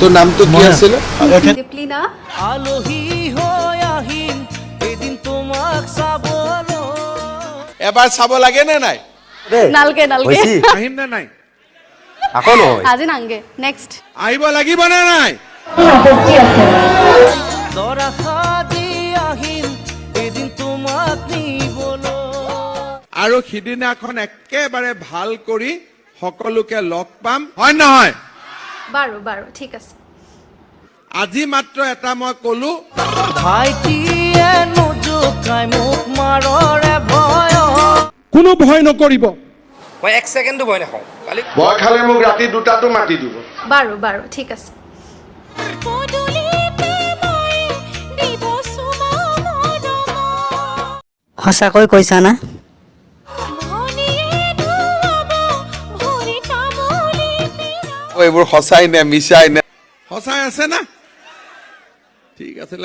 তোৰ নামটো কি আছিল দীপলিনা আলহী হৈ আহিম এদিন তোমাক চাবলৈ এবাৰ চাব লাগে নে নাই নালগে নালগে আহিম নে নাই আকৌ নহয় আজি নাংগে নেক্সট আহিব লাগিব নে নাই দৰা সাজি আহিম এদিন তোমাক নিবলৈ আৰু সিদিনাখন একেবাৰে ভাল কৰি সকলোকে লগ পাম হয় নহয় বাৰু বাৰু ঠিক আছে আজি মাত্ৰ এটা মই কলো ভাইটিয়ে নোজোকাই মোক মাৰৰে ভয় কোনো ভয় নকৰিব মই এক ছেকেণ্ডো ভয় নাখাওঁ কালি ভয় খালে মোক ৰাতি 2টাতো মাতি দিব বাৰু বাৰু ঠিক আছে সঁচাকৈ কৈছা না এইবোৰ সঁচাই নে মিছাই নে সঁচাই আছে না ঠিক আছে